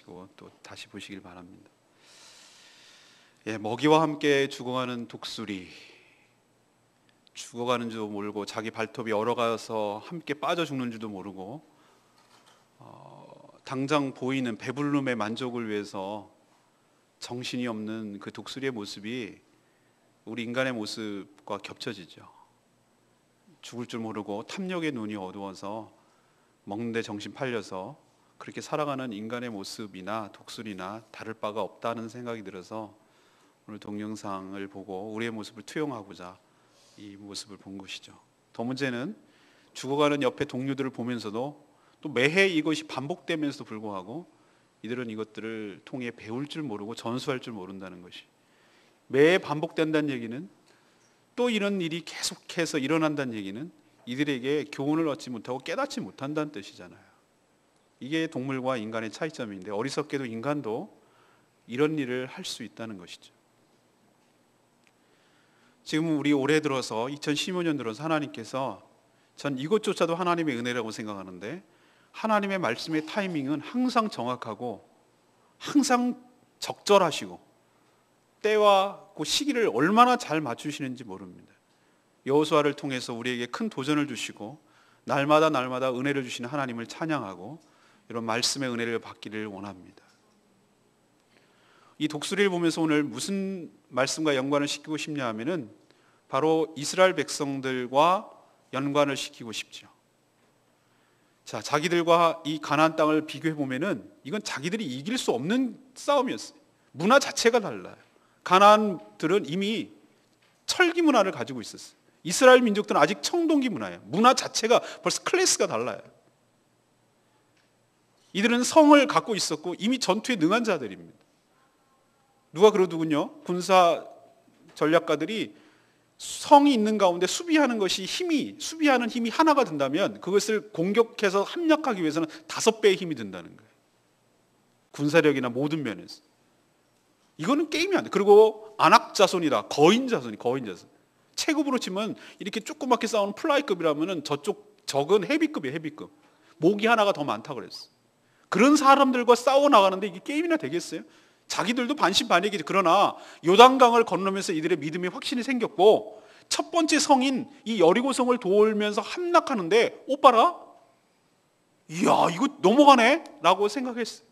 생각하시고 또 다시 보시길 바랍니다. 먹이와 함께 죽어가는 독수리, 죽어가는 줄도 모르고 자기 발톱이 얼어가서 함께 빠져 죽는 줄도 모르고 당장 보이는 배부름의 만족을 위해서 정신이 없는 그 독수리의 모습이 우리 인간의 모습과 겹쳐지죠. 죽을 줄 모르고 탐욕의 눈이 어두워서 먹는데 정신 팔려서 그렇게 살아가는 인간의 모습이나 독수리나 다를 바가 없다는 생각이 들어서 오늘 동영상을 보고 우리의 모습을 투영하고자 이 모습을 본 것이죠. 더 문제는 죽어가는 옆에 동료들을 보면서도 또 매해 이것이 반복되면서도 불구하고 이들은 이것들을 통해 배울 줄 모르고 전수할 줄 모른다는 것이, 매해 반복된다는 얘기는 또 이런 일이 계속해서 일어난다는 얘기는 이들에게 교훈을 얻지 못하고 깨닫지 못한다는 뜻이잖아요. 이게 동물과 인간의 차이점인데 어리석게도 인간도 이런 일을 할 수 있다는 것이죠. 지금 우리 올해 들어서 2015년 들어서 하나님께서, 전 이것조차도 하나님의 은혜라고 생각하는데, 하나님의 말씀의 타이밍은 항상 정확하고 항상 적절하시고 때와 그 시기를 얼마나 잘 맞추시는지 모릅니다. 여호수아를 통해서 우리에게 큰 도전을 주시고 날마다 은혜를 주시는 하나님을 찬양하고 이런 말씀의 은혜를 받기를 원합니다. 이 독수리를 보면서 오늘 무슨 말씀과 연관을 시키고 싶냐 하면은 바로 이스라엘 백성들과 연관을 시키고 싶죠. 자, 자기들과 이 가나안 땅을 비교해 보면은 이건 자기들이 이길 수 없는 싸움이었어요. 문화 자체가 달라요. 가나안들은 이미 철기 문화를 가지고 있었어요. 이스라엘 민족들은 아직 청동기 문화예요. 문화 자체가 벌써 클래스가 달라요. 이들은 성을 갖고 있었고 이미 전투에 능한 자들입니다. 누가 그러더군요. 군사 전략가들이 성이 있는 가운데 수비하는 힘이 하나가 든다면 그것을 공격해서 함락하기 위해서는 5배의 힘이 든다는 거예요. 군사력이나 모든 면에서. 이거는 게임이 안 돼. 그리고 안악 자손이다. 거인 자손. 체급으로 치면 이렇게 조그맣게 싸우는 플라이급이라면은 저쪽 적은 헤비급이에요, 헤비급. 목이 하나가 더 많다 그랬어. 그런 사람들과 싸워 나가는데 이게 게임이나 되겠어요? 자기들도 반신반의겠지. 그러나 요단강을 건너면서 이들의 믿음의 확신이 생겼고 첫 번째 성인 이 여리고성을 돌면서 함락하는데 오빠라? 이야, 이거 넘어가네? 라고 생각했어요.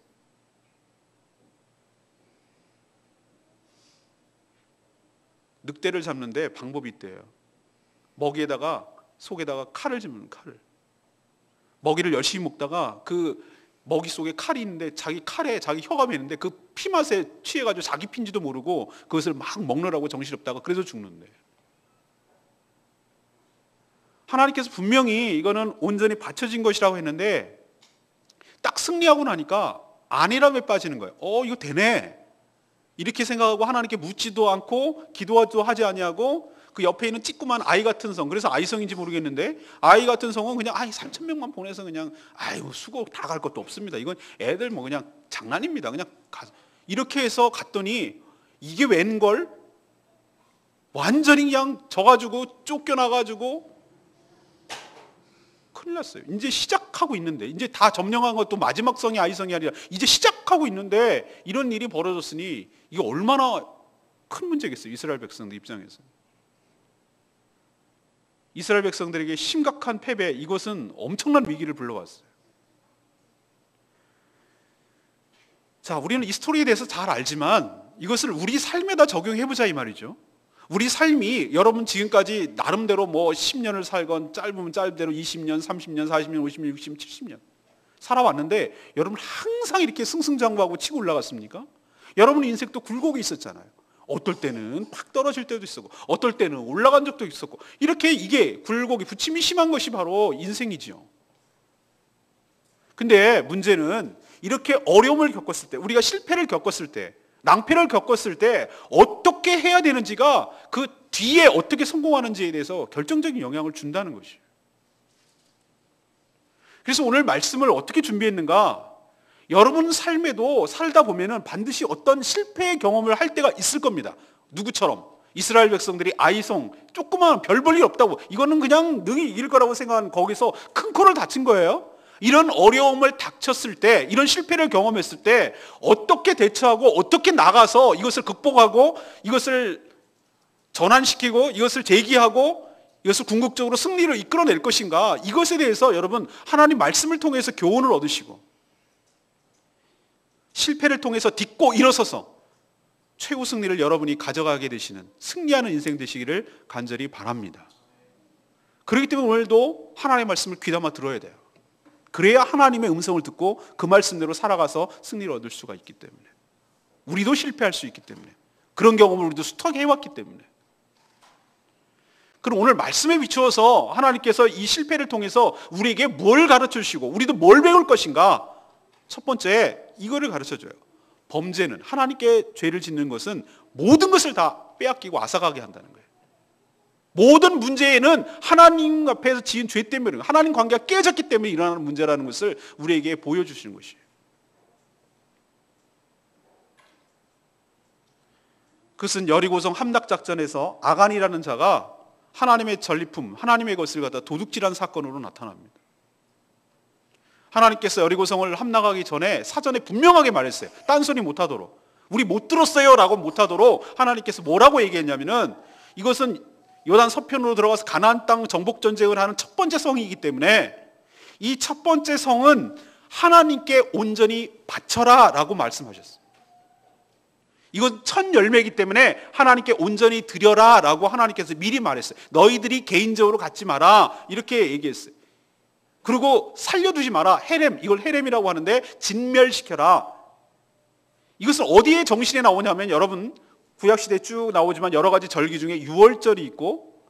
늑대를 잡는데 방법이 있대요. 먹이에다가 속에다가 칼을 집는 칼을. 먹이를 열심히 먹다가 그 먹이 속에 칼이 있는데 자기 칼에 자기 혀가 매는데 그 피맛에 취해가지고 자기 피인지도 모르고 그것을 막 먹느라고 정신없다가 그래서 죽는데. 하나님께서 분명히 이거는 온전히 바쳐진 것이라고 했는데 딱 승리하고 나니까 안일함에 빠지는 거예요. 이거 되네. 이렇게 생각하고 하나님께 묻지도 않고 기도도 하지 아니하고 그 옆에 있는 찌끄만 아이 같은 성, 그래서 아이성인지 모르겠는데 아이 같은 성은 그냥 3,000명만 보내서 그냥 수고 다 갈 것도 없습니다. 이건 애들 뭐 그냥 장난입니다. 그냥 이렇게 해서 갔더니 이게 웬걸? 완전히 그냥 져가지고 쫓겨나가지고 큰일 났어요. 이제 시작하고 있는데, 이제 다 점령한 것도 마지막 성이 아이성이 아니라 이제 시작하고 있는데 이런 일이 벌어졌으니 이게 얼마나 큰 문제겠어요. 이스라엘 백성들 입장에서. 이스라엘 백성들에게 심각한 패배, 이것은 엄청난 위기를 불러왔어요. 자, 우리는 이 스토리에 대해서 잘 알지만 이것을 우리 삶에다 적용해보자 이 말이죠. 우리 삶이 여러분 지금까지 나름대로 뭐 10년을 살건 짧으면 짧대로 20년, 30년, 40년, 50년, 60년, 70년 살아왔는데 여러분 항상 이렇게 승승장구하고 치고 올라갔습니까? 여러분 인생도 굴곡이 있었잖아요. 어떨 때는 팍 떨어질 때도 있었고 어떨 때는 올라간 적도 있었고 이렇게 이게 굴곡이 부침이 심한 것이 바로 인생이지요. 근데 문제는 이렇게 어려움을 겪었을 때, 우리가 실패를 겪었을 때, 낭패를 겪었을 때 어떻게 해야 되는지가 그 뒤에 어떻게 성공하는지에 대해서 결정적인 영향을 준다는 것이에요. 그래서 오늘 말씀을 어떻게 준비했는가? 여러분 삶에도 살다 보면은 반드시 어떤 실패의 경험을 할 때가 있을 겁니다. 누구처럼? 이스라엘 백성들이 아이성, 조그만 별 볼 일 없다고, 이거는 그냥 능히 이길 거라고 생각한 거기서 큰 코를 다친 거예요. 이런 어려움을 닥쳤을 때, 이런 실패를 경험했을 때 어떻게 대처하고 어떻게 나가서 이것을 극복하고 이것을 전환시키고 이것을 제기하고 이것을 궁극적으로 승리를 이끌어낼 것인가, 이것에 대해서 여러분 하나님 말씀을 통해서 교훈을 얻으시고 실패를 통해서 딛고 일어서서 최후 승리를 여러분이 가져가게 되시는, 승리하는 인생 되시기를 간절히 바랍니다. 그렇기 때문에 오늘도 하나님의 말씀을 귀담아 들어야 돼요. 그래야 하나님의 음성을 듣고 그 말씀대로 살아가서 승리를 얻을 수가 있기 때문에, 우리도 실패할 수 있기 때문에, 그런 경험을 우리도 수많게 해왔기 때문에. 그럼 오늘 말씀에 비추어서 하나님께서 이 실패를 통해서 우리에게 뭘 가르쳐 주시고 우리도 뭘 배울 것인가? 첫 번째, 이거를 가르쳐 줘요. 범죄는, 하나님께 죄를 짓는 것은 모든 것을 다 빼앗기고 앗아가게 한다는 거예요. 모든 문제에는 하나님 앞에서 지은 죄 때문에, 하나님 관계가 깨졌기 때문에 일어나는 문제라는 것을 우리에게 보여주시는 것이에요. 그것은 여리고성 함락작전에서 아간이라는 자가 하나님의 전리품, 하나님의 것을 갖다 도둑질한 사건으로 나타납니다. 하나님께서 여리고성을 함락하기 전에 사전에 분명하게 말했어요. 딴소리 못하도록, 우리 못 들었어요 라고 못하도록 하나님께서 뭐라고 얘기했냐면은, 이것은 요단 서편으로 들어가서 가나안 땅 정복 전쟁을 하는 첫 번째 성이기 때문에 이 첫 번째 성은 하나님께 온전히 바쳐라 라고 말씀하셨어요. 이건 첫 열매이기 때문에 하나님께 온전히 드려라 라고 하나님께서 미리 말했어요. 너희들이 개인적으로 갖지 마라, 이렇게 얘기했어요. 그리고 살려두지 마라. 헤렘, 이걸 헤렘이라고 하는데 진멸시켜라. 이것은 어디에 정신에 나오냐면, 여러분 구약시대에 쭉 나오지만 여러 가지 절기 중에 유월절이 있고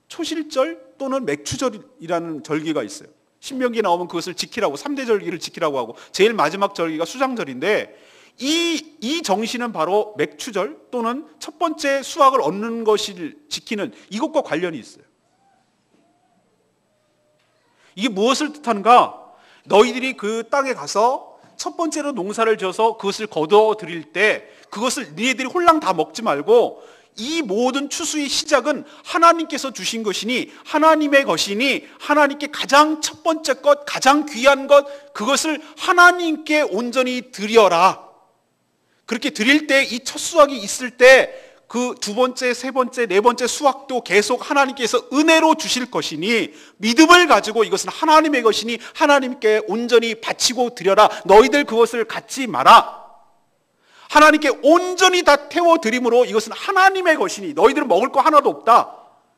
초실절 또는 맥추절이라는 절기가 있어요. 신명기에 나오면 그것을 지키라고, 3대 절기를 지키라고 하고, 제일 마지막 절기가 수장절인데, 이 정신은 바로 맥추절 또는 첫 번째 수확을 얻는 것을 지키는 이것과 관련이 있어요. 이게 무엇을 뜻하는가? 너희들이 그 땅에 가서 첫 번째로 농사를 지어서 그것을 거둬 드릴 때 그것을 너희들이 홀랑 다 먹지 말고, 이 모든 추수의 시작은 하나님께서 주신 것이니, 하나님의 것이니, 하나님께 가장 첫 번째 것, 가장 귀한 것, 그것을 하나님께 온전히 드려라. 그렇게 드릴 때, 이 첫 수확이 있을 때 그 두 번째, 세 번째, 네 번째 수확도 계속 하나님께서 은혜로 주실 것이니, 믿음을 가지고 이것은 하나님의 것이니 하나님께 온전히 바치고 드려라. 너희들 그것을 갖지 마라. 하나님께 온전히 다 태워드림으로 이것은 하나님의 것이니, 너희들은 먹을 거 하나도 없다.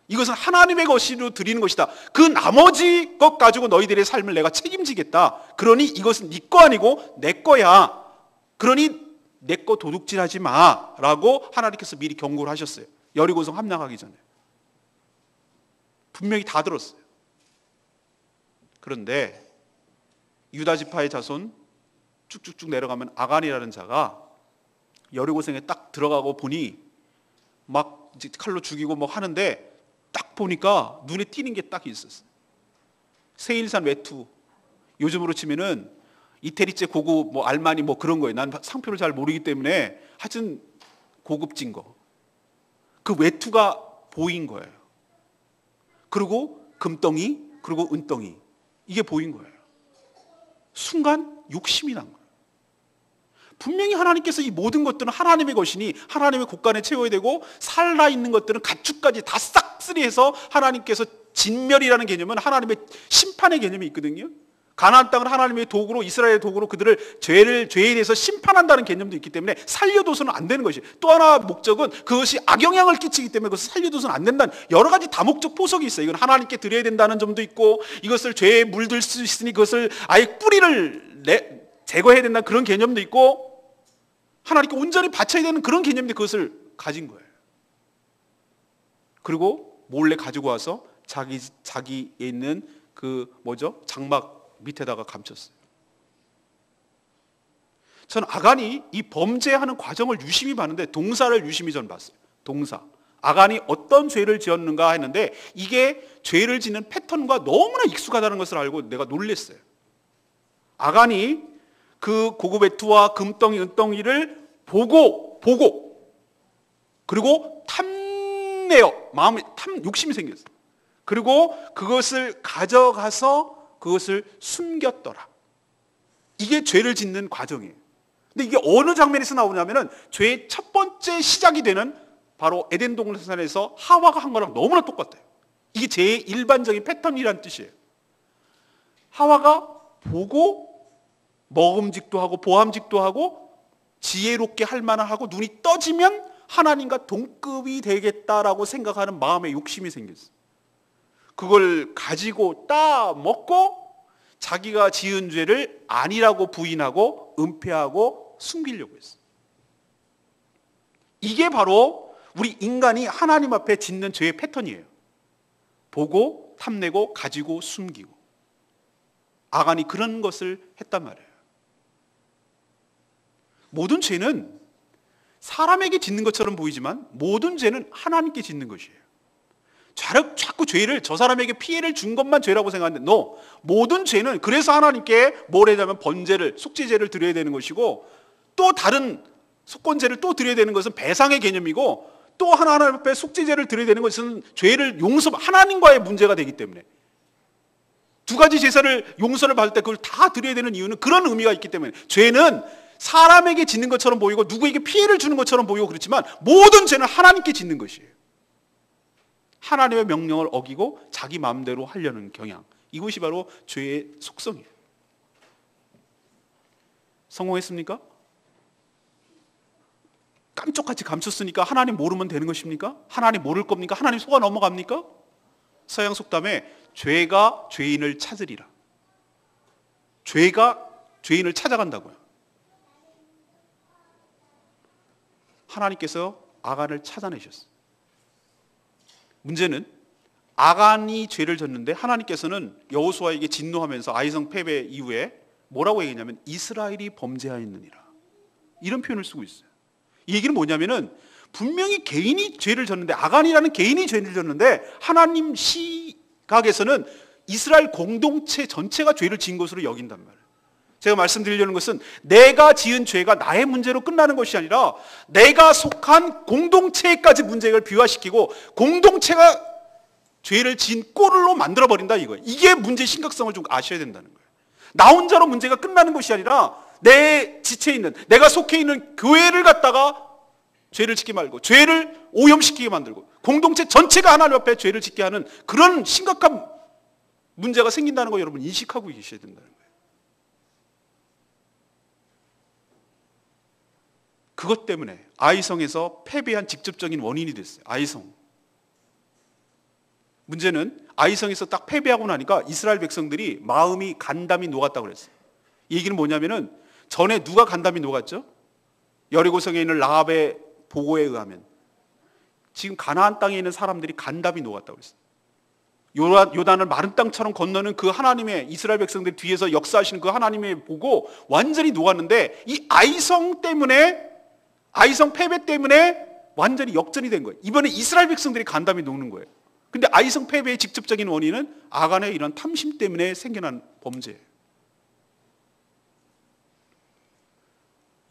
이것은 하나님의 것으로 드리는 것이다. 그 나머지 것 가지고 너희들의 삶을 내가 책임지겠다. 그러니 이것은 네 거 아니고 내 거야. 그러니 내 거 도둑질하지 마라고 하나님께서 미리 경고를 하셨어요. 여리고성 함락하기 전에. 분명히 다 들었어요. 그런데 유다 지파의 자손 쭉쭉쭉 내려가면 아간이라는 자가 여리고성에 딱 들어가고 보니 막 이제 칼로 죽이고 뭐 하는데, 딱 보니까 눈에 띄는 게 딱 있었어요. 세일산 외투, 요즘으로 치면은 이태리제 고급 뭐 알마니 뭐 그런 거예요. 난 상표를 잘 모르기 때문에 하여튼 고급진 거. 그 외투가 보인 거예요. 그리고 금덩이, 그리고 은덩이, 이게 보인 거예요. 순간 욕심이 난 거예요. 분명히 하나님께서 이 모든 것들은 하나님의 것이니 하나님의 곳간에 채워야 되고, 살아있는 것들은 가축까지 다 싹쓸이해서 하나님께서, 진멸이라는 개념은 하나님의 심판의 개념이 있거든요. 가나안 땅을 하나님의 도구로, 이스라엘의 도구로 그들을 죄에 대해서 심판한다는 개념도 있기 때문에 살려둬서는 안 되는 것이, 또 하나 목적은 그것이 악영향을 끼치기 때문에 그것을 살려둬서는 안 된다는 여러 가지 다목적 포석이 있어요. 이건 하나님께 드려야 된다는 점도 있고, 이것을 죄에 물들 수 있으니 그것을 아예 뿌리를 제거해야 된다는 그런 개념도 있고, 하나님께 온전히 바쳐야 되는 그런 개념인데 그것을 가진 거예요. 그리고 몰래 가지고 와서 자기에 있는 그 장막 밑에다가 감췄어요. 저는 아간이 이 범죄하는 과정을 유심히 봤는데, 동사를 유심히 전 봤어요. 동사. 아간이 어떤 죄를 지었는가 했는데, 이게 죄를 짓는 패턴과 너무나 익숙하다는 것을 알고 내가 놀랐어요. 아간이 그 고급 외투와 금덩이, 은덩이를 보고 그리고 탐내어, 욕심이 생겼어요. 그리고 그것을 가져가서 그것을 숨겼더라. 이게 죄를 짓는 과정이에요. 근데 이게 어느 장면에서 나오냐면은 죄의 첫 번째 시작이 되는 바로 에덴 동산에서 하와가 한 거랑 너무나 똑같아요. 이게 제일 일반적인 패턴이란 뜻이에요. 하와가 보고 먹음직도 하고 보암직도 하고 지혜롭게 할 만하고 눈이 떠지면 하나님과 동급이 되겠다라고 생각하는 마음의 욕심이 생겼어요. 그걸 가지고 따먹고 자기가 지은 죄를 아니라고 부인하고 은폐하고 숨기려고 했어요. 이게 바로 우리 인간이 하나님 앞에 짓는 죄의 패턴이에요. 보고 탐내고 가지고 숨기고. 아간이 그런 것을 했단 말이에요. 모든 죄는 사람에게 짓는 것처럼 보이지만 모든 죄는 하나님께 짓는 것이에요. 자꾸 죄를 저 사람에게 피해를 준 것만 죄라고 생각하는데 no. 모든 죄는 그래서 하나님께 뭘 해야냐면 번제를 속죄제를 드려야 되는 것이고 또 다른 속건제를 또 드려야 되는 것은 배상의 개념이고 또 하나님 앞에 속죄제를 드려야 되는 것은 죄를 하나님과의 문제가 되기 때문에 두 가지 제사를 용서를 받을 때 그걸 다 드려야 되는 이유는 그런 의미가 있기 때문에 죄는 사람에게 짓는 것처럼 보이고 누구에게 피해를 주는 것처럼 보이고 그렇지만 모든 죄는 하나님께 짓는 것이에요. 하나님의 명령을 어기고 자기 마음대로 하려는 경향. 이것이 바로 죄의 속성이에요. 성공했습니까? 깜짝같이 감췄으니까 하나님 모르면 되는 것입니까? 하나님 모를 겁니까? 하나님 속아 넘어갑니까? 서양 속담에 죄가 죄인을 찾으리라. 죄가 죄인을 찾아간다고요. 하나님께서 아간을 찾아내셨어요. 문제는 아간이 죄를 졌는데 하나님께서는 여호수아에게 진노하면서 아이성 패배 이후에 뭐라고 얘기했냐면 이스라엘이 범죄하였느니라. 이런 표현을 쓰고 있어요. 이 얘기는 뭐냐면은 분명히 개인이 죄를 졌는데 아간이라는 개인이 죄를 졌는데 하나님 시각에서는 이스라엘 공동체 전체가 죄를 지은 것으로 여긴단 말이에요. 제가 말씀드리려는 것은 내가 지은 죄가 나의 문제로 끝나는 것이 아니라 내가 속한 공동체까지 문제를 비화시키고 공동체가 죄를 지은 꼴로 만들어버린다 이거예요. 이게 문제의 심각성을 좀 아셔야 된다는 거예요. 나 혼자로 문제가 끝나는 것이 아니라 내 지체에 있는 내가 속해 있는 교회를 갖다가 죄를 짓게 말고 죄를 오염시키게 만들고 공동체 전체가 하나님 앞에 죄를 짓게 하는 그런 심각한 문제가 생긴다는 거 여러분 인식하고 계셔야 된다는 거예요. 그것 때문에 아이성에서 패배한 직접적인 원인이 됐어요. 아이성. 문제는 아이성에서 딱 패배하고 나니까 이스라엘 백성들이 마음이 간담이 녹았다고 그랬어요. 이 얘기는 뭐냐면은 전에 누가 간담이 녹았죠? 여리고성에 있는 라합의 보고에 의하면 지금 가나안 땅에 있는 사람들이 간담이 녹았다고 그랬어요. 요단을 마른 땅처럼 건너는 그 하나님의 이스라엘 백성들 뒤에서 역사하시는 그 하나님의 보고 완전히 녹았는데 이 아이성 때문에 아이성 패배 때문에 완전히 역전이 된 거예요. 이번에 이스라엘 백성들이 간담이 녹는 거예요. 근데 아이성 패배의 직접적인 원인은 아간의 이런 탐심 때문에 생겨난 범죄예요.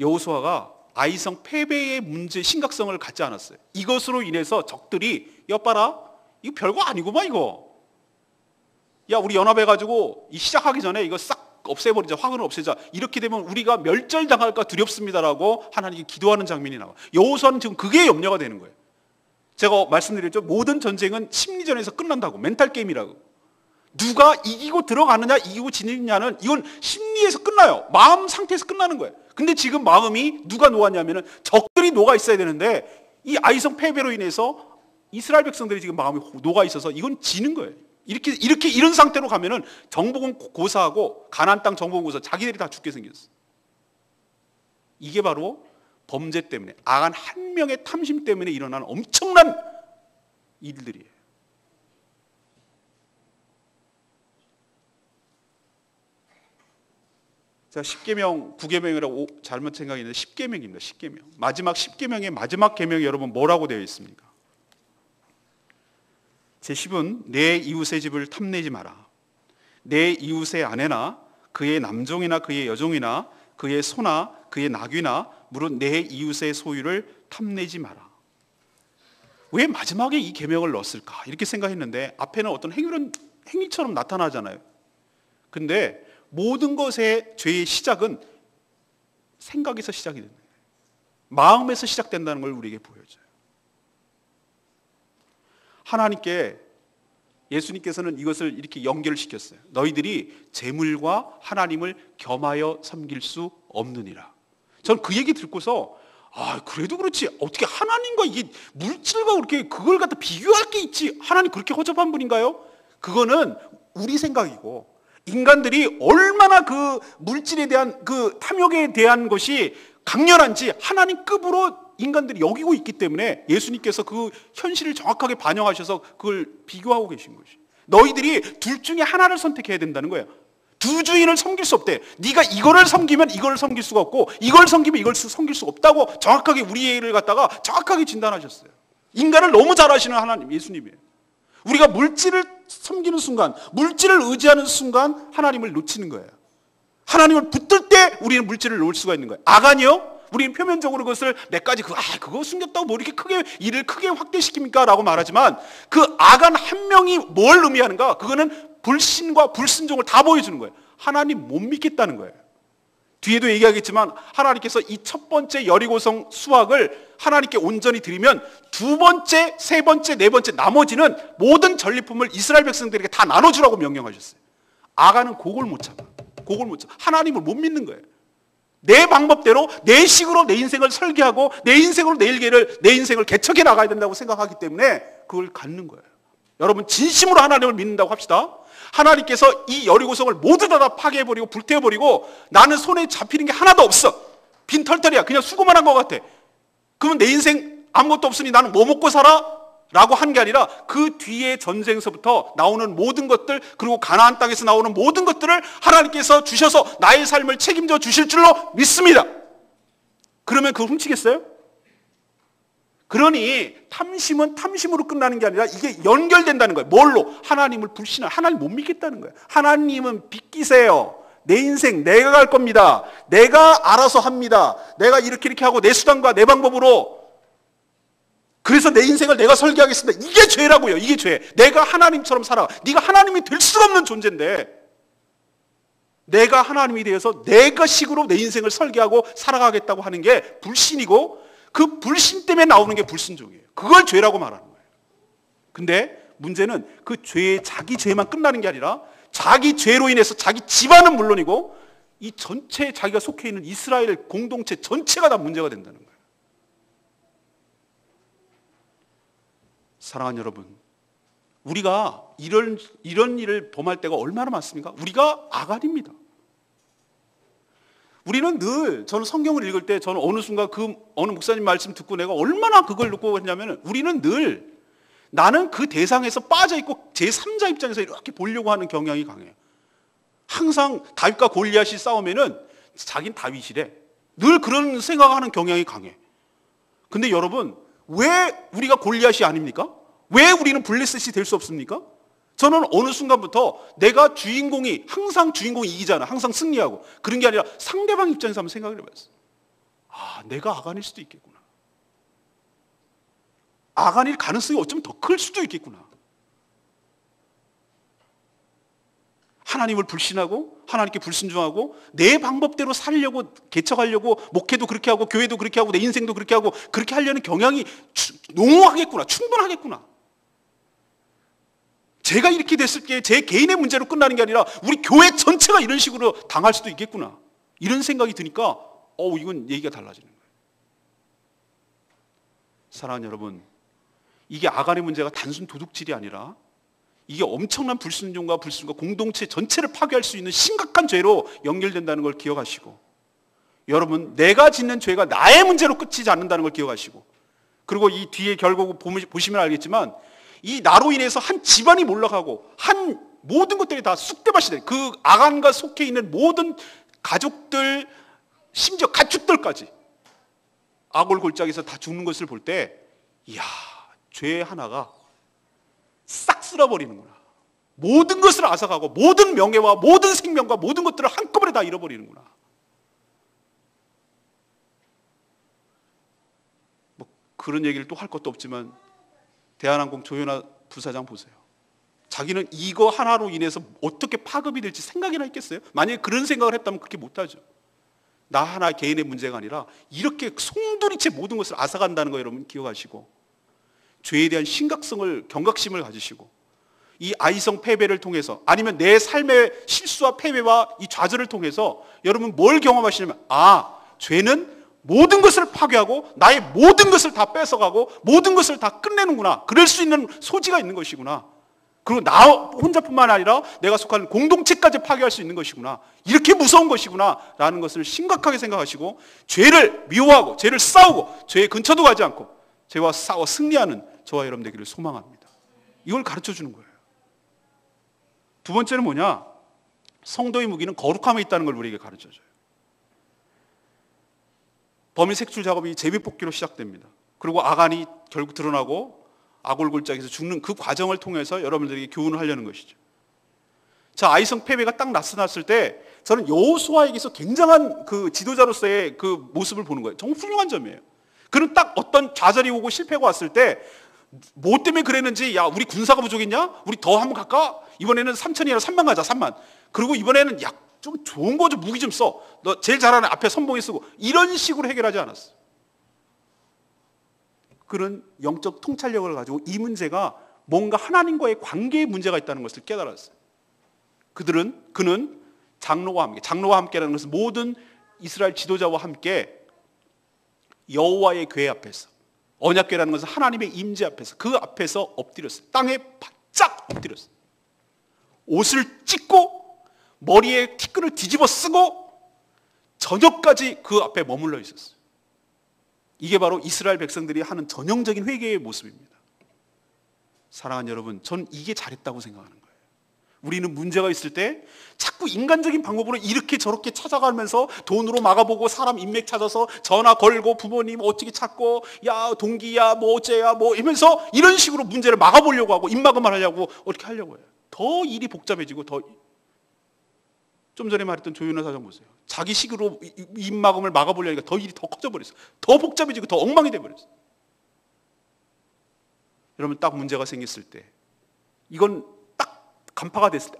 여호수아가 아이성 패배의 문제 심각성을 갖지 않았어요. 이것으로 인해서 적들이 여봐라 이거 별거 아니구만 이거. 야 우리 연합해가지고 시작하기 전에 이거 싹 없애버리자. 화근을 없애자. 이렇게 되면 우리가 멸절당할까 두렵습니다라고 하나님께 기도하는 장면이 나와. 여호수아는 지금 그게 염려가 되는 거예요. 제가 말씀드렸죠. 모든 전쟁은 심리전에서 끝난다고. 멘탈 게임이라고. 누가 이기고 들어가느냐 이기고 지느냐는 이건 심리에서 끝나요. 마음 상태에서 끝나는 거예요. 근데 지금 마음이 누가 녹았냐면은 적들이 녹아 있어야 되는데 이 아이성 패배로 인해서 이스라엘 백성들이 지금 마음이 녹아 있어서 이건 지는 거예요. 이렇게 이런 상태로 가면은 정복은 고사하고 가나안 땅 정복은 고사 자기들이 다 죽게 생겼어. 이게 바로 범죄 때문에 아간 한 명의 탐심 때문에 일어난 엄청난 일들이에요. 제가 10계명, 9계명이라고 잘못 생각했는데 10계명입니다. 10계명. 마지막 10계명의 마지막 계명이 여러분 뭐라고 되어 있습니까? 제10은 내 이웃의 집을 탐내지 마라. 내 이웃의 아내나 그의 남종이나 그의 여종이나 그의 소나 그의 나귀나 물론 내 이웃의 소유를 탐내지 마라. 왜 마지막에 이 계명을 넣었을까? 이렇게 생각했는데 앞에는 어떤 행위처럼 나타나잖아요. 근데 모든 것의 죄의 시작은 생각에서 시작이 된다. 마음에서 시작된다는 걸 우리에게 보여줘요. 하나님께 예수님께서는 이것을 이렇게 연결시켰어요. 너희들이 재물과 하나님을 겸하여 섬길 수 없느니라. 저는 그 얘기 듣고서 그래도 그렇지 어떻게 하나님과 이게 물질과 그렇게 그걸 갖다 비교할 게 있지, 하나님 그렇게 허접한 분인가요? 그거는 우리 생각이고, 인간들이 얼마나 그 물질에 대한 그 탐욕에 대한 것이 강렬한지 하나님급으로 인간들이 여기고 있기 때문에 예수님께서 그 현실을 정확하게 반영하셔서 그걸 비교하고 계신 것이, 너희들이 둘 중에 하나를 선택해야 된다는 거예요. 두 주인을 섬길 수 없대. 네가 이거를 섬기면 이거를 섬길 수가 없고, 이걸 섬기면 이걸 섬길 수가 없다고 정확하게 우리를 갖다가 정확하게 진단하셨어요. 인간을 너무 잘 아시는 하나님, 예수님이에요. 우리가 물질을 섬기는 순간, 물질을 의지하는 순간 하나님을 놓치는 거예요. 하나님을 붙들 때 우리는 물질을 놓을 수가 있는 거예요. 아간이요? 우리는 표면적으로 그것을 몇 가지 그거 숨겼다고 뭐 이렇게 크게 일을 크게 확대시킵니까? 라고 말하지만 그 아간 한 명이 뭘 의미하는가? 그거는 불신과 불순종을 다 보여주는 거예요. 하나님 못 믿겠다는 거예요. 뒤에도 얘기하겠지만 하나님께서 이 첫 번째 여리고성 수확을 하나님께 온전히 드리면 두 번째, 세 번째, 네 번째 나머지는 모든 전리품을 이스라엘 백성들에게 다 나눠주라고 명령하셨어요. 아간은 그걸 못 참아. 그걸 못 참아. 하나님을 못 믿는 거예요. 내 방법대로 내 식으로 내 인생을 설계하고 내 인생으로 내 인생을 개척해 나가야 된다고 생각하기 때문에 그걸 갖는 거예요. 여러분 진심으로 하나님을 믿는다고 합시다. 하나님께서 이 여리고성을 모두 다 파괴해버리고 불태워버리고 나는 손에 잡히는 게 하나도 없어, 빈털털이야, 그냥 수고만 한 것 같아. 그러면 내 인생 아무것도 없으니 나는 뭐 먹고 살아? 라고 한 게 아니라 그 뒤에 전쟁서부터 나오는 모든 것들, 그리고 가나안 땅에서 나오는 모든 것들을 하나님께서 주셔서 나의 삶을 책임져 주실 줄로 믿습니다. 그러면 그걸 훔치겠어요? 그러니 탐심은 탐심으로 끝나는 게 아니라 이게 연결된다는 거예요. 뭘로? 하나님을 불신하, 하나님 못 믿겠다는 거예요. 하나님은 비키세요. 내 인생 내가 갈 겁니다. 내가 알아서 합니다. 내가 이렇게 하고 내 수단과 내 방법으로, 그래서 내 인생을 내가 설계하겠습니다. 이게 죄라고요. 이게 죄. 내가 하나님처럼 살아. 네가 하나님이 될 수가 없는 존재인데 내가 하나님이 되어서 내가 식으로 내 인생을 설계하고 살아가겠다고 하는 게 불신이고, 그 불신 때문에 나오는 게 불순종이에요. 그걸 죄라고 말하는 거예요. 근데 문제는 그 죄의 자기 죄만 끝나는 게 아니라 자기 죄로 인해서 자기 집안은 물론이고 이 전체 자기가 속해 있는 이스라엘 공동체 전체가 다 문제가 된다는 거예요. 사랑하는 여러분, 우리가 이런 일을 범할 때가 얼마나 많습니까? 우리가 아간입니다. 우리는 늘, 저는 성경을 읽을 때 저는 어느 순간 그 어느 목사님 말씀 듣고 내가 얼마나 그걸 듣고 했냐면, 우리는 늘 나는 그 대상에서 빠져있고 제3자 입장에서 이렇게 보려고 하는 경향이 강해요. 항상 다윗과 골리앗이 싸우면은 자긴 다윗이래. 늘 그런 생각하는 경향이 강해. 근데 여러분, 왜 우리가 골리앗이 아닙니까? 왜 우리는 블레셋이 될 수 없습니까? 저는 어느 순간부터 내가 항상 주인공이 이기잖아. 항상 승리하고. 그런 게 아니라 상대방 입장에서 한번 생각을 해봤어요. 내가 아간일 수도 있겠구나. 아간일 가능성이 어쩌면 더 클 수도 있겠구나. 하나님을 불신하고 하나님께 불순종하고 내 방법대로 살려고, 개척하려고, 목회도 그렇게 하고 교회도 그렇게 하고 내 인생도 그렇게 하고 그렇게 하려는 경향이 농후하겠구나. 충분하겠구나. 제가 이렇게 됐을 게 제 개인의 문제로 끝나는 게 아니라 우리 교회 전체가 이런 식으로 당할 수도 있겠구나. 이런 생각이 드니까 이건 얘기가 달라지는 거예요. 사랑하는 여러분, 이게 아간의 문제가 단순 도둑질이 아니라 이게 엄청난 불순종과 공동체 전체를 파괴할 수 있는 심각한 죄로 연결된다는 걸 기억하시고, 여러분, 내가 짓는 죄가 나의 문제로 끝이지 않는다는 걸 기억하시고, 그리고 이 뒤에 결국 보시면 알겠지만 이 나로 인해서 한 집안이 몰락하고 한 모든 것들이 다 쑥대밭이 돼. 그 아간과 속해 있는 모든 가족들, 심지어 가축들까지 아골골짝에서 다 죽는 것을 볼 때, 이야, 죄 하나가 싹 쓸어버리는구나. 모든 것을 앗아가고 모든 명예와 모든 생명과 모든 것들을 한꺼번에 다 잃어버리는구나. 그런 얘기를 또 할 것도 없지만 대한항공 조현아 부사장 보세요. 자기는 이거 하나로 인해서 어떻게 파급이 될지 생각이나 했겠어요? 만약에 그런 생각을 했다면 그렇게 못하죠. 나 하나 개인의 문제가 아니라 이렇게 송두리째 모든 것을 앗아간다는 거 여러분 기억하시고, 죄에 대한 심각성을, 경각심을 가지시고, 이 아이성 패배를 통해서, 아니면 내 삶의 실수와 패배와 이 좌절을 통해서 여러분 뭘 경험하시냐면, 죄는 모든 것을 파괴하고 나의 모든 것을 다 뺏어가고 모든 것을 다 끝내는구나. 그럴 수 있는 소지가 있는 것이구나. 그리고 나 혼자뿐만 아니라 내가 속하는 공동체까지 파괴할 수 있는 것이구나. 이렇게 무서운 것이구나 라는 것을 심각하게 생각하시고, 죄를 미워하고 죄를 싸우고 죄의 근처도 가지 않고 죄와 싸워 승리하는 저와 여러분 되기를 소망합니다. 이걸 가르쳐주는 거예요. 두 번째는 뭐냐? 성도의 무기는 거룩함에 있다는 걸 우리에게 가르쳐줘요. 범인 색출 작업이 제비뽑기로 시작됩니다. 그리고 아간이 결국 드러나고 아골골짜기에서 죽는 그 과정을 통해서 여러분들에게 교훈을 하려는 것이죠. 자, 아이성 패배가 딱 나타났을 때 저는 여호수아에게서 굉장한 그 지도자로서의 그 모습을 보는 거예요. 정말 훌륭한 점이에요. 그는 딱 어떤 좌절이 오고 실패가 왔을 때 뭐 때문에 그랬는지, 야, 우리 군사가 부족했냐? 우리 더 한번 갈까? 이번에는 3,000이 아니라 3만 가자, 3만. 그리고 이번에는 야, 좀 좋은 거 좀 무기 좀 써. 너 제일 잘하는 앞에 선봉에 쓰고. 이런 식으로 해결하지 않았어. 그는 영적 통찰력을 가지고 이 문제가 뭔가 하나님과의 관계의 문제가 있다는 것을 깨달았어요. 그는 장로와 함께라는 것은 모든 이스라엘 지도자와 함께 여호와의 궤 앞에서, 언약궤라는 것은 하나님의 임재 앞에서, 그 앞에서 엎드렸어요. 땅에 바짝 엎드렸어요. 옷을 찢고 머리에 티끈을 뒤집어 쓰고 저녁까지 그 앞에 머물러 있었어요. 이게 바로 이스라엘 백성들이 하는 전형적인 회개의 모습입니다. 사랑하는 여러분, 전 이게 잘했다고 생각하는 거예요. 우리는 문제가 있을 때 자꾸 인간적인 방법으로 이렇게 저렇게 찾아가면서 돈으로 막아보고 사람 인맥 찾아서 전화 걸고 부모님 어떻게 찾고, 야 동기야 뭐 어째야 뭐 이러면서 이런 식으로 문제를 막아보려고 하고 입막음을 하려고 어떻게 하려고 해요. 더 일이 복잡해지고, 좀 전에 말했던 조윤아 사장 보세요. 자기 식으로 입막음을 막아보려니까 더 일이 더 커져버렸어요. 더 복잡해지고 더 엉망이 돼버렸어요. 여러분, 딱 문제가 생겼을 때, 이건 딱 간파가 됐을 때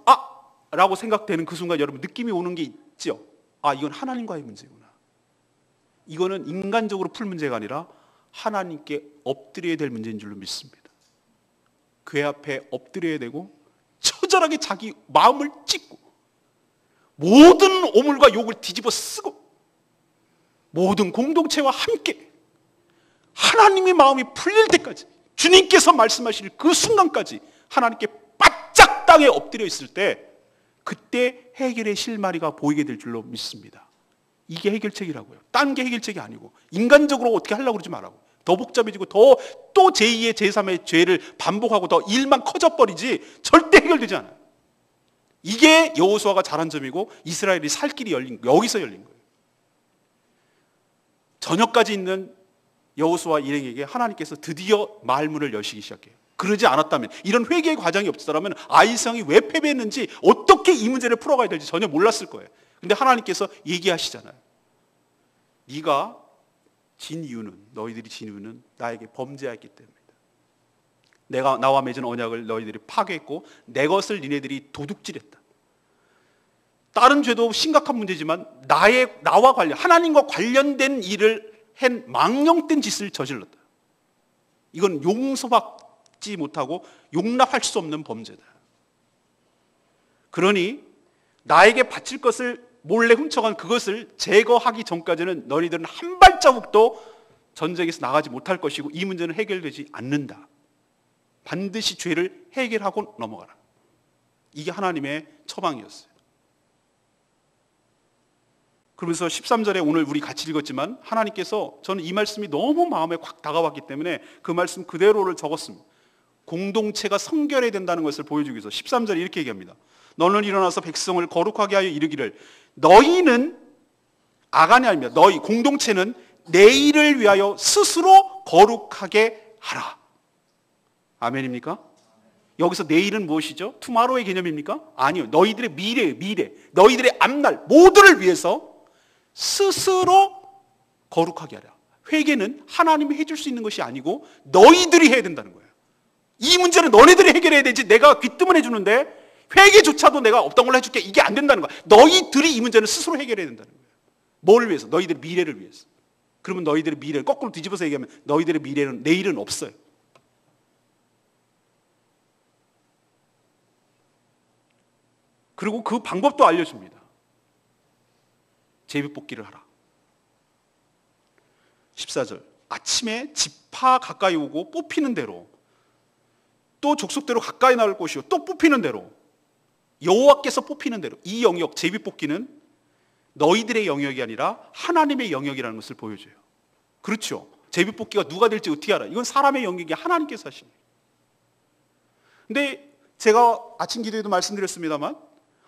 라고 생각되는 그 순간 여러분 느낌이 오는 게 있죠. 이건 하나님과의 문제구나. 이거는 인간적으로 풀 문제가 아니라 하나님께 엎드려야 될 문제인 줄로 믿습니다. 궤 앞에 엎드려야 되고 처절하게 자기 마음을 찢고 모든 오물과 욕을 뒤집어 쓰고 모든 공동체와 함께 하나님의 마음이 풀릴 때까지, 주님께서 말씀하실 그 순간까지 하나님께 바짝 땅에 엎드려 있을 때, 그때 해결의 실마리가 보이게 될 줄로 믿습니다. 이게 해결책이라고요. 딴 게 해결책이 아니고 인간적으로 어떻게 하려고 그러지 말라고. 더 복잡해지고 또 제2의 제3의 죄를 반복하고 더 일만 커져버리지 절대 해결되지 않아요. 이게 여호수아가 잘한 점이고 이스라엘이 살 길이 여기서 열린 거예요. 저녁까지 있는 여호수아 일행에게 하나님께서 드디어 말문을 여시기 시작해요. 그러지 않았다면, 이런 회개의 과정이 없었다면 아이성이 왜 패배했는지, 어떻게 이 문제를 풀어가야 될지 전혀 몰랐을 거예요. 근데 하나님께서 얘기하시잖아요. 네가 진 이유는, 너희들이 진 이유는 나에게 범죄하였기 때문이다. 내가 나와 맺은 언약을 너희들이 파괴했고 내 것을 니네들이 도둑질했다. 다른 죄도 심각한 문제지만 나와 관련, 하나님과 관련된 일을 한 망령된 짓을 저질렀다. 이건 용서받지 못하고 용납할 수 없는 범죄다. 그러니 나에게 바칠 것을 몰래 훔쳐간 그것을 제거하기 전까지는 너희들은 한 발자국도 전쟁에서 나가지 못할 것이고 이 문제는 해결되지 않는다. 반드시 죄를 해결하고 넘어가라. 이게 하나님의 처방이었어요. 그러면서 13절에 오늘 우리 같이 읽었지만 하나님께서, 저는 이 말씀이 너무 마음에 확 다가왔기 때문에 그 말씀 그대로를 적었습니다. 공동체가 성결해야 된다는 것을 보여주기 위해서 13절에 이렇게 얘기합니다. 너는 일어나서 백성을 거룩하게 하여 이르기를, 너희는, 아간이 아닙니다. 너희 공동체는 내일을 위하여 스스로 거룩하게 하라. 아멘입니까? 여기서 내일은 무엇이죠? 투마로의 개념입니까? 아니요. 너희들의 미래, 너희들의 앞날 모두를 위해서 스스로 거룩하게 하라. 회개는 하나님이 해줄 수 있는 것이 아니고 너희들이 해야 된다는 거예요. 이 문제는 너네들이 해결해야 되지 내가 귀뜸을 해주는데 회개조차도 내가 없던 걸로 해줄게. 이게 안 된다는 거야. 너희들이 이 문제는 스스로 해결해야 된다는 거야. 뭘 위해서? 너희들의 미래를 위해서. 그러면 너희들의 미래를 거꾸로 뒤집어서 얘기하면 너희들의 미래는 내일은 없어요. 그리고 그 방법도 알려줍니다. 제비뽑기를 하라. 14절 아침에 지파 가까이 오고 뽑히는 대로 또 족속대로 가까이 나올 것이요 또 뽑히는 대로 여호와께서 뽑히는 대로. 이 영역 제비뽑기는 너희들의 영역이 아니라 하나님의 영역이라는 것을 보여줘요. 그렇죠. 제비뽑기가 누가 될지 어떻게 알아? 이건 사람의 영역이 하나님께서 하시는 거예요. 근데 제가 아침 기도에도 말씀드렸습니다만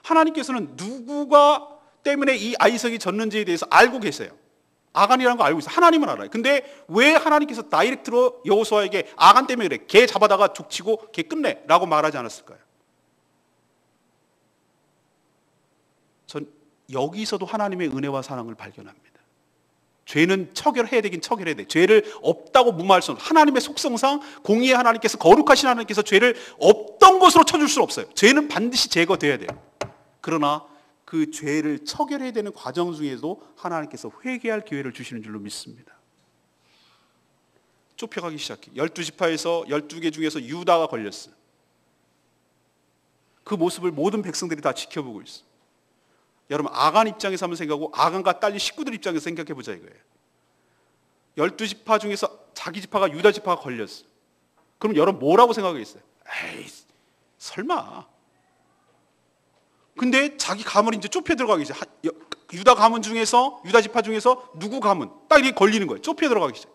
하나님께서는 누구가 때문에 이 아이석이 졌는지에 대해서 알고 계세요. 아간이라는 거 알고 있어요. 하나님은 알아요. 근데 왜 하나님께서 다이렉트로 여호수아에게 아간 때문에 그래, 걔 잡아다가 죽치고 걔 끝내 라고 말하지 않았을까요? 전 여기서도 하나님의 은혜와 사랑을 발견합니다. 죄는 처결해야 되긴 처결해야 돼. 죄를 없다고 무마할 수는 없어요. 하나님의 속성상 공의의 하나님께서, 거룩하신 하나님께서 죄를 없던 것으로 쳐줄 수는 없어요. 죄는 반드시 제거돼야 돼요. 그러나 그 죄를 처결해야 되는 과정 중에도 하나님께서 회개할 기회를 주시는 줄로 믿습니다. 좁혀가기 시작해. 12지파에서 12개 중에서 유다가 걸렸어요. 그 모습을 모든 백성들이 다 지켜보고 있어요. 여러분 아간 입장에서 한번 생각하고 아간과 딸린 식구들 입장에서 생각해 보자 이거예요. 12지파 중에서 자기 지파가 유다 지파가 걸렸어. 그럼 여러분 뭐라고 생각하겠어요? 에이 설마. 근데 자기 가문이 이제 좁혀 들어가기 시작. 유다 가문 중에서 유다 지파 중에서 누구 가문 딱 이렇게 걸리는 거예요. 좁혀 들어가기 시작.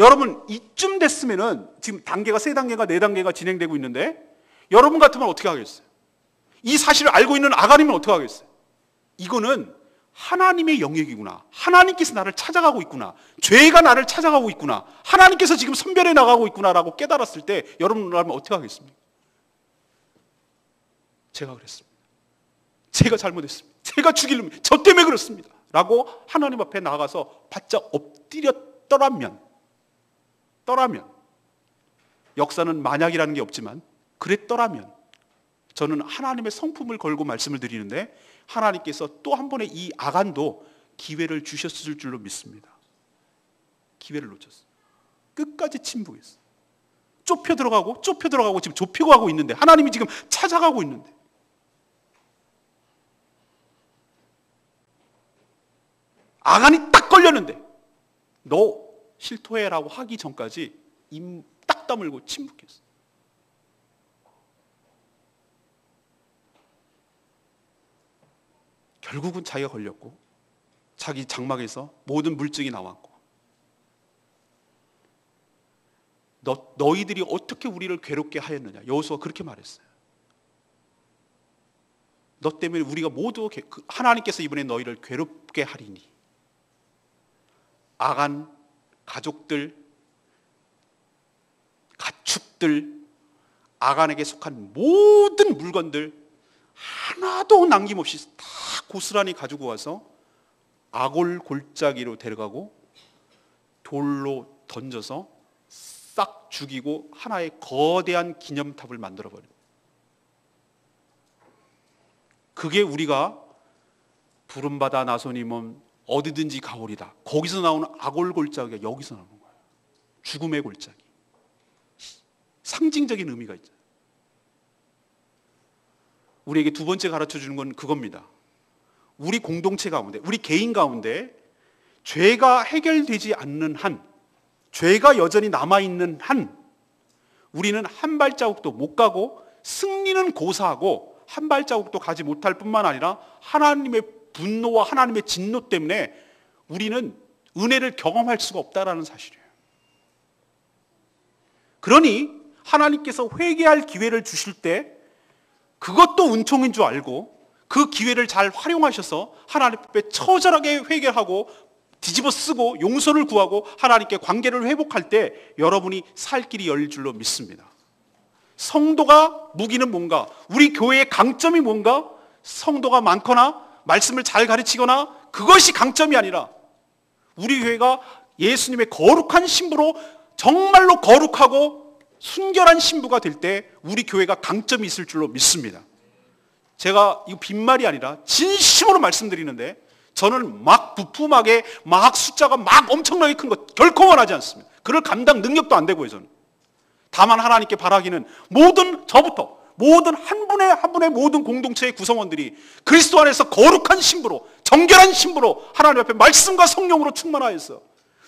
여러분 이쯤 됐으면은 지금 단계가 3단계가 4단계가 진행되고 있는데 여러분 같으면 어떻게 하겠어요? 이 사실을 알고 있는 아간이면 어떻게 하겠어요? 이거는 하나님의 영역이구나. 하나님께서 나를 찾아가고 있구나. 죄가 나를 찾아가고 있구나. 하나님께서 지금 선별해 나가고 있구나라고 깨달았을 때 여러분이라면 어떻게 하겠습니까? 제가 그랬습니다. 제가 잘못했습니다. 제가 죽이려면 저 때문에 그렇습니다. 라고 하나님 앞에 나가서 바짝 엎드렸더라면 역사는 만약이라는 게 없지만 그랬더라면 저는 하나님의 성품을 걸고 말씀을 드리는데 하나님께서 또 한 번의 이 아간도 기회를 주셨을 줄로 믿습니다. 기회를 놓쳤어요. 끝까지 침묵했어요. 좁혀 들어가고 지금 좁히고 가고 있는데 하나님이 지금 찾아가고 있는데 아간이 딱 걸렸는데 너 실토해라고 하기 전까지 입 딱 다물고 침묵했어요. 결국은 자기가 걸렸고 자기 장막에서 모든 물증이 나왔고 너희들이 어떻게 우리를 괴롭게 하였느냐. 여호수아가 그렇게 말했어요. 너 때문에 우리가 모두 하나님께서 이번에 너희를 괴롭게 하리니. 아간, 가족들, 가축들, 아간에게 속한 모든 물건들 하나도 남김없이 다 고스란히 가지고 와서 아골 골짜기로 데려가고 돌로 던져서 싹 죽이고 하나의 거대한 기념탑을 만들어버려요. 그게 우리가 부름받아 나서님은 어디든지 가오리다. 거기서 나오는 아골 골짜기가 여기서 나오는 거예요. 죽음의 골짜기. 상징적인 의미가 있죠. 우리에게 두 번째 가르쳐 주는 건 그겁니다. 우리 공동체 가운데, 우리 개인 가운데 죄가 해결되지 않는 한, 죄가 여전히 남아있는 한 우리는 한 발자국도 못 가고 승리는 고사하고 한 발자국도 가지 못할 뿐만 아니라 하나님의 분노와 하나님의 진노 때문에 우리는 은혜를 경험할 수가 없다라는 사실이에요. 그러니 하나님께서 회개할 기회를 주실 때 그것도 은총인 줄 알고 그 기회를 잘 활용하셔서 하나님 앞에 처절하게 회개하고 뒤집어 쓰고 용서를 구하고 하나님께 관계를 회복할 때 여러분이 살 길이 열릴 줄로 믿습니다. 성도가 무기는 뭔가? 우리 교회의 강점이 뭔가? 성도가 많거나 말씀을 잘 가르치거나 그것이 강점이 아니라 우리 교회가 예수님의 거룩한 신부로 정말로 거룩하고 순결한 신부가 될 때 우리 교회가 강점이 있을 줄로 믿습니다. 제가 이거 빈말이 아니라 진심으로 말씀드리는데 저는 막 부품하게 막 숫자가 막 엄청나게 큰 것 결코 원하지 않습니다. 그럴 감당 능력도 안 되고요. 저는 다만 하나님께 바라기는 모든 저부터 모든 한 분의 모든 공동체의 구성원들이 그리스도 안에서 거룩한 신부로 정결한 신부로 하나님 앞에 말씀과 성령으로 충만하여서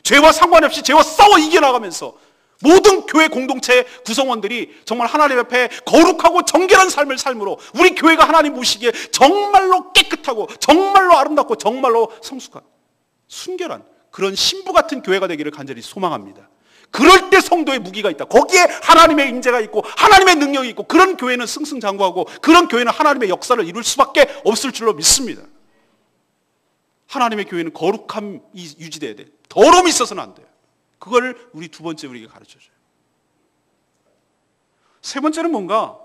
죄와 상관없이 죄와 싸워 이겨나가면서 모든 교회 공동체의 구성원들이 정말 하나님 앞에 거룩하고 정결한 삶을 삶으로 우리 교회가 하나님 보시기에 정말로 깨끗하고 정말로 아름답고 정말로 성숙한 순결한 그런 신부 같은 교회가 되기를 간절히 소망합니다. 그럴 때 성도의 무기가 있다. 거기에 하나님의 임재가 있고 하나님의 능력이 있고 그런 교회는 승승장구하고 그런 교회는 하나님의 역사를 이룰 수밖에 없을 줄로 믿습니다. 하나님의 교회는 거룩함이 유지돼야 돼. 더러움이 있어서는 안 돼요. 그걸 우리 두 번째 우리에게 가르쳐줘요. 세 번째는 뭔가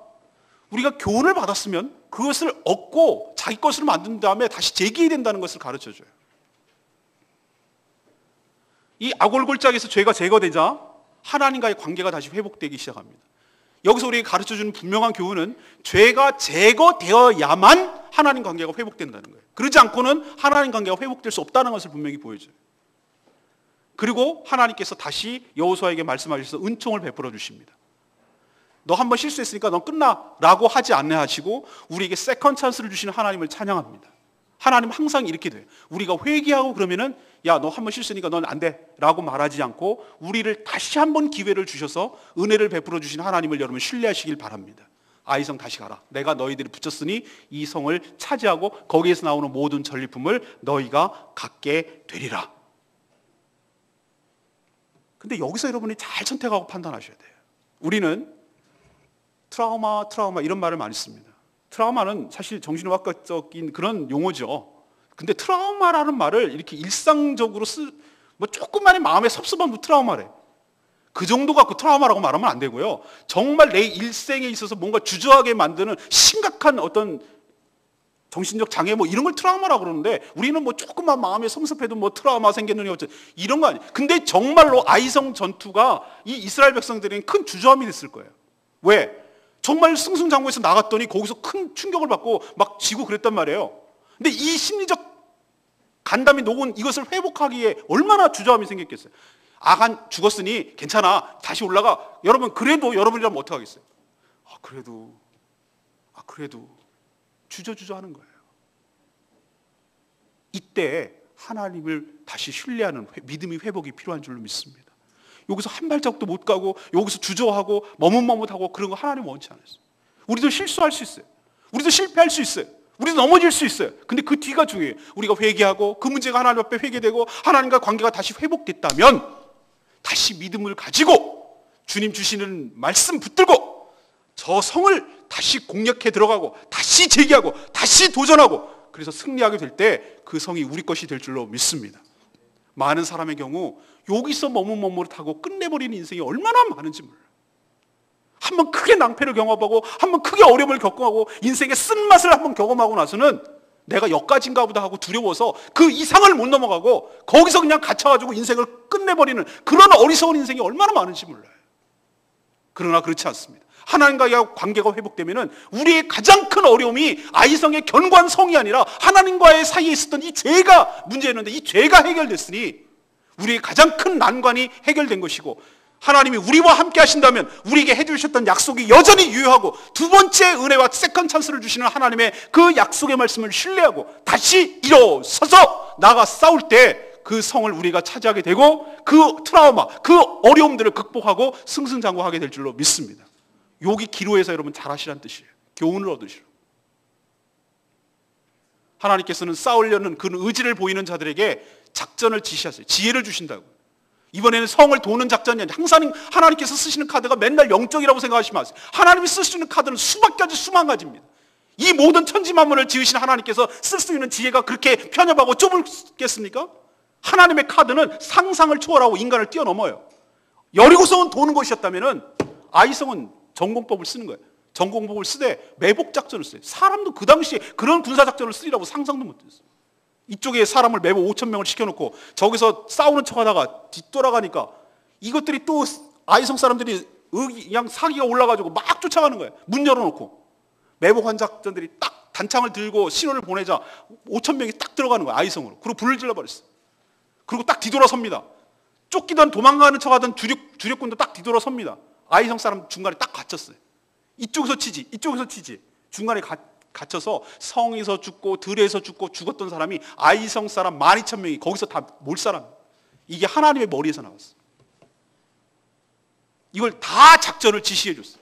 우리가 교훈을 받았으면 그것을 얻고 자기 것으로 만든 다음에 다시 재기해야 된다는 것을 가르쳐줘요. 이 아골골짝에서 죄가 제거되자 하나님과의 관계가 다시 회복되기 시작합니다. 여기서 우리에게 가르쳐주는 분명한 교훈은 죄가 제거되어야만 하나님 관계가 회복된다는 거예요. 그러지 않고는 하나님 관계가 회복될 수 없다는 것을 분명히 보여줘요. 그리고 하나님께서 다시 여호수아에게 말씀하셔서 은총을 베풀어 주십니다. 너 한번 실수했으니까 넌 끝나 라고 하지 않으려 하시고 우리에게 세컨 찬스를 주시는 하나님을 찬양합니다. 하나님 항상 이렇게 돼요. 우리가 회개하고 그러면은 야, 너 한번 실수니까 넌 안 돼 라고 말하지 않고 우리를 다시 한번 기회를 주셔서 은혜를 베풀어 주신 하나님을 여러분 신뢰하시길 바랍니다. 아이성 다시 가라. 내가 너희들이 붙였으니 이 성을 차지하고 거기에서 나오는 모든 전리품을 너희가 갖게 되리라. 근데 여기서 여러분이 잘 선택하고 판단하셔야 돼요. 우리는 트라우마 이런 말을 많이 씁니다. 트라우마는 사실 정신의학적인 그런 용어죠. 근데 트라우마라는 말을 이렇게 일상적으로 뭐 조금만의 마음의 섭섭함도 트라우마래. 그 정도 갖고 트라우마라고 말하면 안 되고요. 정말 내 일생에 있어서 뭔가 주저하게 만드는 심각한 어떤 정신적 장애 뭐 이런 걸 트라우마라고 그러는데 우리는 뭐 조금만 마음에 섭섭해도 뭐 트라우마 생겼느니 어쩌 이런 거 아니에요. 근데 정말로 아이성 전투가 이 이스라엘 백성들에겐 큰 주저함이 됐을 거예요. 왜? 정말 승승장구해서 나갔더니 거기서 큰 충격을 받고 막 지고 그랬단 말이에요. 근데 이 심리적 간담이 녹은 이것을 회복하기에 얼마나 주저함이 생겼겠어요. 아간 죽었으니 괜찮아 다시 올라가. 여러분 그래도 여러분이라면 어떡하겠어요? 그래도 주저하는 거예요. 이때 하나님을 다시 신뢰하는 믿음의 회복이 필요한 줄로 믿습니다. 여기서 한 발짝도 못 가고 여기서 주저하고 머뭇머뭇하고 그런 거 하나님 원치 않았어요. 우리도 실수할 수 있어요. 우리도 실패할 수 있어요. 우리도 넘어질 수 있어요. 근데 그 뒤가 중요해요. 우리가 회개하고 그 문제가 하나님 앞에 회개되고 하나님과 관계가 다시 회복됐다면 다시 믿음을 가지고 주님 주시는 말씀 붙들고 저 성을 다시 공략해 들어가고 다시 재기하고 다시 도전하고 그래서 승리하게 될 때 그 성이 우리 것이 될 줄로 믿습니다. 많은 사람의 경우 여기서 머뭇머뭇하고 끝내버리는 인생이 얼마나 많은지 몰라요. 한번 크게 낭패를 경험하고 한번 크게 어려움을 겪어하고 인생의 쓴맛을 한번 경험하고 나서는 내가 여기까지인가 보다 하고 두려워서 그 이상을 못 넘어가고 거기서 그냥 갇혀가지고 인생을 끝내버리는 그런 어리석은 인생이 얼마나 많은지 몰라요. 그러나 그렇지 않습니다. 하나님과의 관계가 회복되면은 우리의 가장 큰 어려움이 아이성의 견고한 성이 아니라 하나님과의 사이에 있었던 이 죄가 문제였는데 이 죄가 해결됐으니 우리의 가장 큰 난관이 해결된 것이고 하나님이 우리와 함께 하신다면 우리에게 해주셨던 약속이 여전히 유효하고 두 번째 은혜와 세컨 찬스를 주시는 하나님의 그 약속의 말씀을 신뢰하고 다시 일어서서 나가 싸울 때 그 성을 우리가 차지하게 되고 그 트라우마, 그 어려움들을 극복하고 승승장구하게 될 줄로 믿습니다. 여기 기로에서 여러분 잘하시라는 뜻이에요. 교훈을 얻으시라. 하나님께서는 싸우려는 그 의지를 보이는 자들에게 작전을 지시하세요. 지혜를 주신다고. 이번에는 성을 도는 작전이 아니라 항상 하나님께서 쓰시는 카드가 맨날 0점이라고 생각하시지 마세요. 하나님이 쓰시는 카드는 수만 가지입니다. 이 모든 천지 만물을 지으신 하나님께서 쓸 수 있는 지혜가 그렇게 편협하고 좁을겠습니까? 하나님의 카드는 상상을 초월하고 인간을 뛰어넘어요. 여리고성은 도는 것이었다면 아이성은 전공법을 쓰는 거예요. 전공법을 쓰되 매복 작전을 써요. 사람도 그 당시에 그런 군사 작전을 쓰리라고 상상도 못했어요. 이쪽에 사람을 매복 5,000명을 시켜놓고 저기서 싸우는 척하다가 뒤돌아가니까 이것들이 또 아이성 사람들이 그냥 사기가 올라가지고 막 쫓아가는 거예요. 문 열어놓고 매복 환자들이 딱 단창을 들고 신호를 보내자 5천 명이 딱 들어가는 거예요. 아이성으로. 그리고 불을 질러버렸어요. 그리고 딱 뒤돌아섭니다. 쫓기던 도망가는 척하던 주력군도 딱 뒤돌아섭니다. 아이성 사람 중간에 딱 갇혔어요. 이쪽에서 치지, 이쪽에서 치지. 중간에 갇혀서 성에서 죽고 들에서 죽고 죽었던 사람이 아이성 사람 12,000명이 거기서 다 몰살한 거예요. 이게 하나님의 머리에서 나왔어요. 이걸 다 작전을 지시해 줬어요.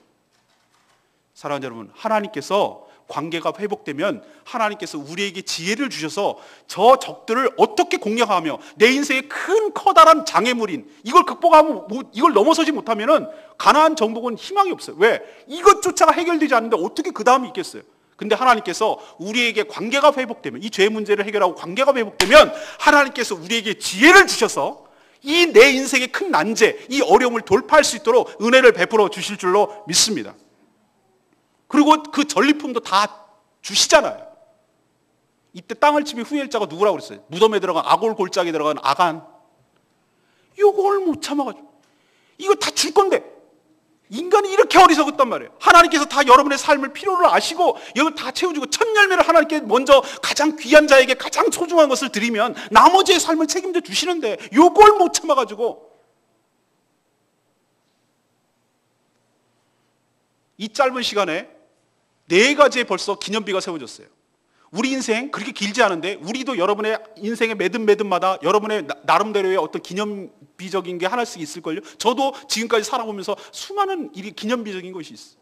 사랑하는 여러분, 하나님께서 관계가 회복되면 하나님께서 우리에게 지혜를 주셔서 저 적들을 어떻게 공략하며 내 인생의 큰 커다란 장애물인 이걸 극복하면 이걸 넘어서지 못하면은 가나안 정복은 희망이 없어요. 왜? 이것조차가 해결되지 않는데 어떻게 그 다음이 있겠어요? 근데 하나님께서 우리에게 관계가 회복되면 이 죄 문제를 해결하고 관계가 회복되면 하나님께서 우리에게 지혜를 주셔서 이 내 인생의 큰 난제, 이 어려움을 돌파할 수 있도록 은혜를 베풀어 주실 줄로 믿습니다. 그리고 그 전리품도 다 주시잖아요. 이때 땅을 치면 후회할 자가 누구라고 그랬어요? 무덤에 들어간 아골 골짜기에 들어간 아간. 이걸 못 참아가지고 이거 다 줄 건데 인간이 이렇게 어리석었단 말이에요. 하나님께서 다 여러분의 삶을 필요를 아시고 이걸 다 채워주고 첫 열매를 하나님께 먼저 가장 귀한 자에게 가장 소중한 것을 드리면 나머지의 삶을 책임져 주시는데 이걸 못 참아가지고 이 짧은 시간에 4가지의 벌써 기념비가 세워졌어요. 우리 인생 그렇게 길지 않은데 우리도 여러분의 인생의 매듭마다 여러분의 나름대로의 어떤 기념비적인 게 하나씩 있을걸요. 저도 지금까지 살아보면서 수많은 일이 기념비적인 것이 있어요.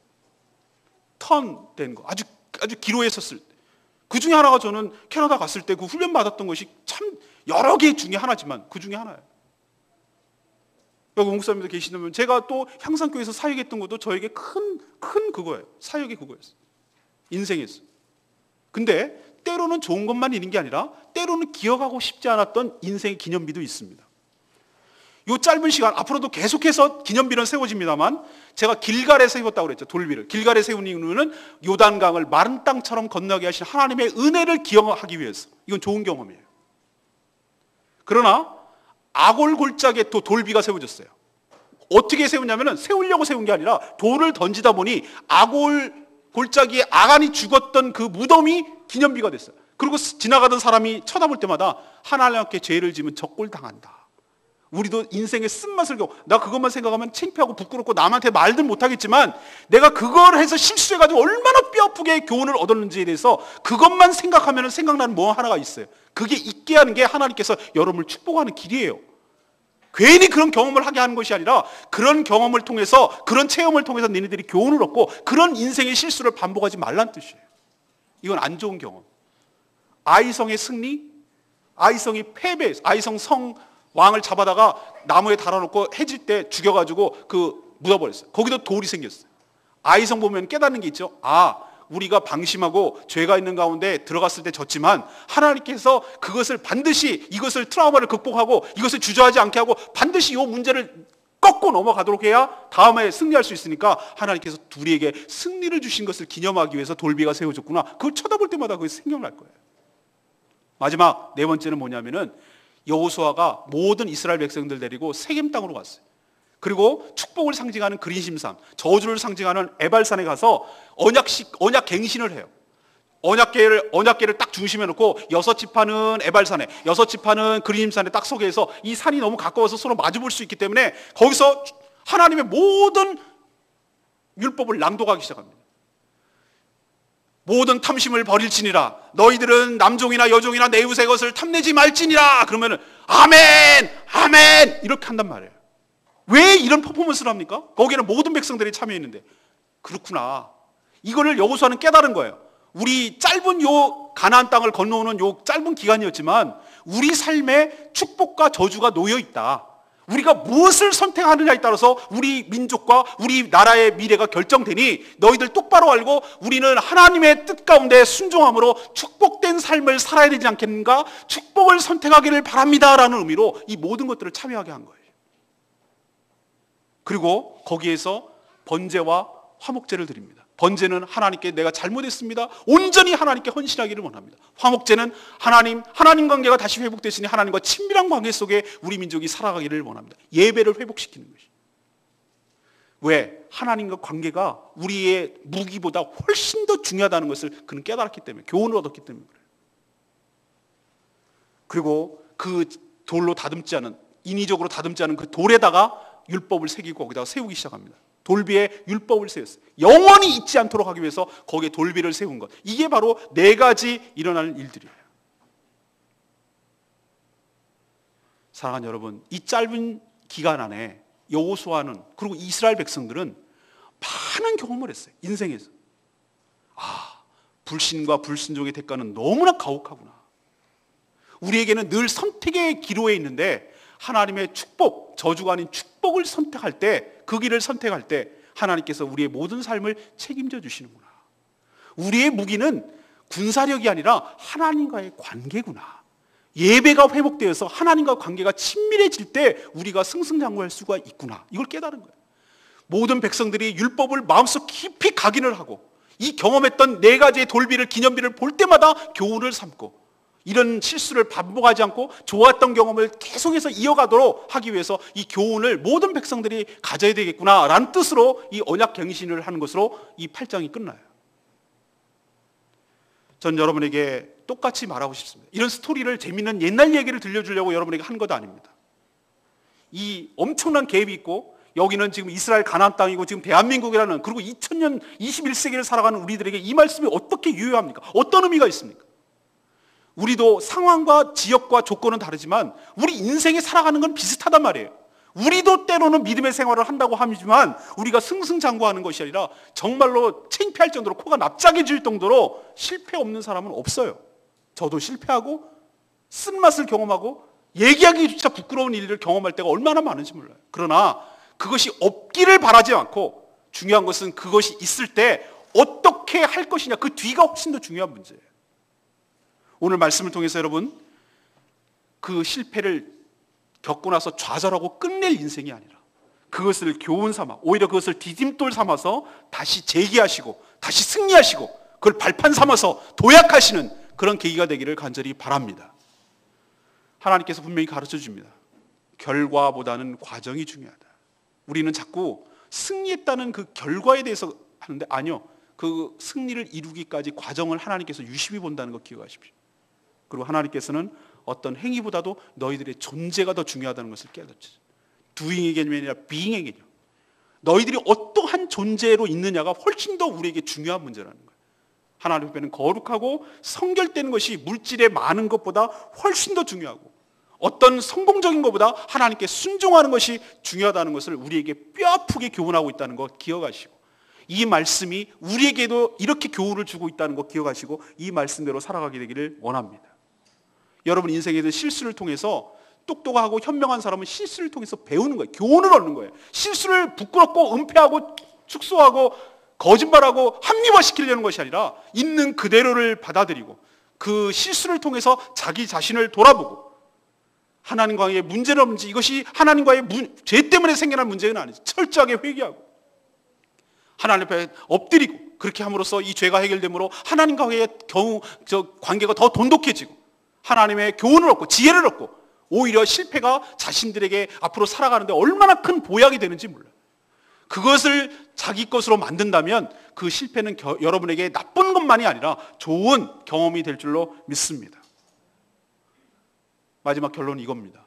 턴된 거 아주 기로했었을 때. 그 중에 하나가 저는 캐나다 갔을 때 그 훈련 받았던 것이 참 여러 개 중에 하나지만 그 중에 하나예요. 여기 목사님도 계시다면 제가 또 향산교회에서 사역했던 것도 저에게 큰 그거예요. 사역이 그거였어요. 인생에서. 근데 때로는 좋은 것만 있는 게 아니라 때로는 기억하고 싶지 않았던 인생의 기념비도 있습니다. 이 짧은 시간 앞으로도 계속해서 기념비는 세워집니다만 제가 길갈에 세웠다고 그랬죠. 돌비를. 길갈에 세운 이유는 요단강을 마른 땅처럼 건너게 하신 하나님의 은혜를 기억하기 위해서. 이건 좋은 경험이에요. 그러나 아골 골짜기에 또 돌비가 세워졌어요. 어떻게 세우냐면 세우려고 세운 게 아니라 돌을 던지다 보니 아골 골짜기에 아간이 죽었던 그 무덤이 기념비가 됐어요. 그리고 지나가던 사람이 쳐다볼 때마다 하나님께 죄를 지면 적골당한다. 우리도 인생의 쓴맛을 나 그것만 생각하면 창피하고 부끄럽고 남한테 말들 못하겠지만 내가 그걸 해서 실수해가지고 얼마나 뼈아프게 교훈을 얻었는지에 대해서 그것만 생각하면 생각나는 뭐 하나가 있어요. 그게 있게 하는 게 하나님께서 여러분을 축복하는 길이에요. 괜히 그런 경험을 하게 하는 것이 아니라 그런 경험을 통해서 그런 체험을 통해서 너희들이 교훈을 얻고 그런 인생의 실수를 반복하지 말란 뜻이에요. 이건 안 좋은 경험. 아이성의 승리, 아이성이 패배, 아이성 성 왕을 잡아다가 나무에 달아놓고 해질 때 죽여가지고 묻어버렸어요. 거기도 돌이 생겼어요. 아이성 보면 깨닫는 게 있죠. 우리가 방심하고 죄가 있는 가운데 들어갔을 때 졌지만 하나님께서 그것을 반드시 이것을 트라우마를 극복하고 이것을 주저하지 않게 하고 반드시 이 문제를 꺾고 넘어가도록 해야 다음에 승리할 수 있으니까 하나님께서 우리에게 승리를 주신 것을 기념하기 위해서 돌비가 세워졌구나. 그걸 쳐다볼 때마다 그게 생각날 거예요. 마지막 4번째는 뭐냐면은 여호수아가 모든 이스라엘 백성들 데리고 세겜 땅으로 갔어요. 그리고 축복을 상징하는 그린심산, 저주를 상징하는 에발산에 가서 언약 갱신을 해요. 언약궤를 딱 중심에 놓고 6지파는 에발산에, 6지파는 그린심산에 딱 서게 해서 이 산이 너무 가까워서 서로 마주볼 수 있기 때문에 거기서 하나님의 모든 율법을 낭독하기 시작합니다. 모든 탐심을 버릴지니라. 너희들은 남종이나 여종이나 내 이웃의 것을 탐내지 말지니라. 그러면은 아멘, 아멘 이렇게 한단 말이에요. 왜 이런 퍼포먼스를 합니까? 거기에는 모든 백성들이 참여했는데. 그렇구나. 이거를 여호수아는 깨달은 거예요. 우리 짧은 요 가나안 땅을 건너오는 요 짧은 기간이었지만 우리 삶에 축복과 저주가 놓여 있다. 우리가 무엇을 선택하느냐에 따라서 우리 민족과 우리 나라의 미래가 결정되니 너희들 똑바로 알고 우리는 하나님의 뜻 가운데 순종함으로 축복된 삶을 살아야 되지 않겠는가? 축복을 선택하기를 바랍니다라는 의미로 이 모든 것들을 참여하게 한 거예요. 그리고 거기에서 번제와 화목제를 드립니다. 번제는 하나님께 내가 잘못했습니다. 온전히 하나님께 헌신하기를 원합니다. 화목제는 하나님 관계가 다시 회복되시니 하나님과 친밀한 관계 속에 우리 민족이 살아가기를 원합니다. 예배를 회복시키는 것이. 왜? 하나님과 관계가 우리의 무기보다 훨씬 더 중요하다는 것을 그는 깨달았기 때문에, 교훈을 얻었기 때문에 그래요. 그리고 그 돌로 다듬지 않은, 인위적으로 다듬지 않은 그 돌에다가 율법을 새기고 거기다가 세우기 시작합니다. 돌비에 율법을 세웠어요. 영원히 잊지 않도록 하기 위해서 거기에 돌비를 세운 것. 이게 바로 4가지 일어나는 일들이에요. 사랑하는 여러분, 이 짧은 기간 안에 여호수아는, 그리고 이스라엘 백성들은 많은 경험을 했어요. 인생에서. 불신과 불순종의 대가는 너무나 가혹하구나. 우리에게는 늘 선택의 기로에 있는데 하나님의 축복, 저주가 아닌 축복을 선택할 때, 그 길을 선택할 때 하나님께서 우리의 모든 삶을 책임져 주시는구나. 우리의 무기는 군사력이 아니라 하나님과의 관계구나. 예배가 회복되어서 하나님과 관계가 친밀해질 때 우리가 승승장구할 수가 있구나. 이걸 깨달은 거예요. 모든 백성들이 율법을 마음속 깊이 각인을 하고 이 경험했던 4가지의 돌비를, 기념비를 볼 때마다 교훈을 삼고 이런 실수를 반복하지 않고 좋았던 경험을 계속해서 이어가도록 하기 위해서 이 교훈을 모든 백성들이 가져야 되겠구나라는 뜻으로 이 언약 갱신을 하는 것으로 이 8장이 끝나요. 전 여러분에게 똑같이 말하고 싶습니다. 이런 스토리를, 재미있는 옛날 얘기를 들려주려고 여러분에게 한 것도 아닙니다. 이 엄청난 갭이 있고 여기는 지금 이스라엘 가나안 땅이고 지금 대한민국이라는, 그리고 2000년 21세기를 살아가는 우리들에게 이 말씀이 어떻게 유효합니까? 어떤 의미가 있습니까? 우리도 상황과 지역과 조건은 다르지만 우리 인생에 살아가는 건 비슷하단 말이에요. 우리도 때로는 믿음의 생활을 한다고 하지만 우리가 승승장구하는 것이 아니라 정말로 창피할 정도로, 코가 납작해질 정도로 실패 없는 사람은 없어요. 저도 실패하고 쓴맛을 경험하고 얘기하기조차 부끄러운 일을 경험할 때가 얼마나 많은지 몰라요. 그러나 그것이 없기를 바라지 않고 중요한 것은 그것이 있을 때 어떻게 할 것이냐, 그 뒤가 훨씬 더 중요한 문제예요. 오늘 말씀을 통해서 여러분, 그 실패를 겪고 나서 좌절하고 끝낼 인생이 아니라 그것을 교훈 삼아, 오히려 그것을 디딤돌 삼아서 다시 재기하시고 다시 승리하시고 그걸 발판 삼아서 도약하시는 그런 계기가 되기를 간절히 바랍니다. 하나님께서 분명히 가르쳐 줍니다. 결과보다는 과정이 중요하다. 우리는 자꾸 승리했다는 그 결과에 대해서 하는데, 아니요, 그 승리를 이루기까지 과정을 하나님께서 유심히 본다는 거 기억하십시오. 그리고 하나님께서는 어떤 행위보다도 너희들의 존재가 더 중요하다는 것을 깨닫죠. doing의 개념이 아니라 being의 개념. 너희들이 어떠한 존재로 있느냐가 훨씬 더 우리에게 중요한 문제라는 거예요. 하나님 앞에는 거룩하고 성결되는 것이 물질의 많은 것보다 훨씬 더 중요하고, 어떤 성공적인 것보다 하나님께 순종하는 것이 중요하다는 것을 우리에게 뼈아프게 교훈하고 있다는 것 기억하시고, 이 말씀이 우리에게도 이렇게 교훈을 주고 있다는 것 기억하시고 이 말씀대로 살아가게 되기를 원합니다. 여러분 인생에서 실수를 통해서, 똑똑하고 현명한 사람은 실수를 통해서 배우는 거예요. 교훈을 얻는 거예요. 실수를 부끄럽고 은폐하고 축소하고 거짓말하고 합리화시키려는 것이 아니라 있는 그대로를 받아들이고 그 실수를 통해서 자기 자신을 돌아보고 하나님과의 문제는 없는지, 이것이 하나님과의 죄 때문에 생겨난 문제는 아니지, 철저하게 회개하고 하나님 앞에 엎드리고, 그렇게 함으로써 이 죄가 해결되므로 하나님과의 관계가 더 돈독해지고 하나님의 교훈을 얻고 지혜를 얻고, 오히려 실패가 자신들에게 앞으로 살아가는데 얼마나 큰 보약이 되는지 몰라요. 그것을 자기 것으로 만든다면 그 실패는 여러분에게 나쁜 것만이 아니라 좋은 경험이 될 줄로 믿습니다. 마지막 결론은 이겁니다.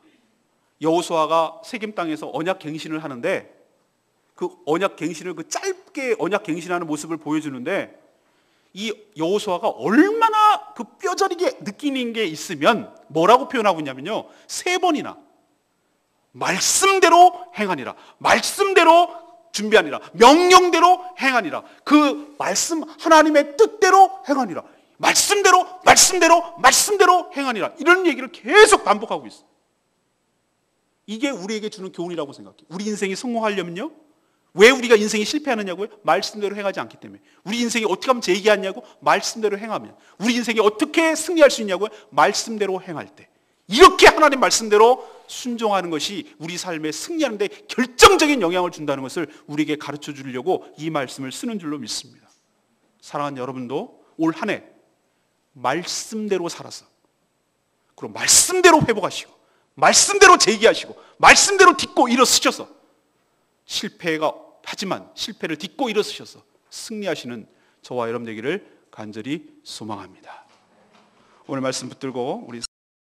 여호수아가 세겜 땅에서 언약 갱신을 하는데, 그 언약 갱신을, 그 짧게 언약 갱신하는 모습을 보여주는데, 이 여호수아가 얼마나 그 뼈저리게 느끼는 게 있으면 뭐라고 표현하고 있냐면요, 3번이나 말씀대로 행하니라, 말씀대로 준비하니라, 명령대로 행하니라, 그 말씀 하나님의 뜻대로 행하니라, 말씀대로 말씀대로 말씀대로 행하니라, 이런 얘기를 계속 반복하고 있어요. 이게 우리에게 주는 교훈이라고 생각해요. 우리 인생이 성공하려면요, 왜 우리가 인생이 실패하느냐고요? 말씀대로 행하지 않기 때문에. 우리 인생이 어떻게 하면 재기하냐고? 말씀대로 행하면. 우리 인생이 어떻게 승리할 수 있냐고요? 말씀대로 행할 때. 이렇게 하나님 말씀대로 순종하는 것이 우리 삶에 승리하는 데 결정적인 영향을 준다는 것을 우리에게 가르쳐 주려고 이 말씀을 쓰는 줄로 믿습니다. 사랑하는 여러분도 올 한 해 말씀대로 살아서, 그리고 말씀대로 회복하시고 말씀대로 재기하시고 말씀대로 딛고 일어서셔서 실패가 하지만 실패를 딛고 일어서셔서 승리하시는 저와 여러분 되기를 간절히 소망합니다. 오늘 말씀 붙들고 우리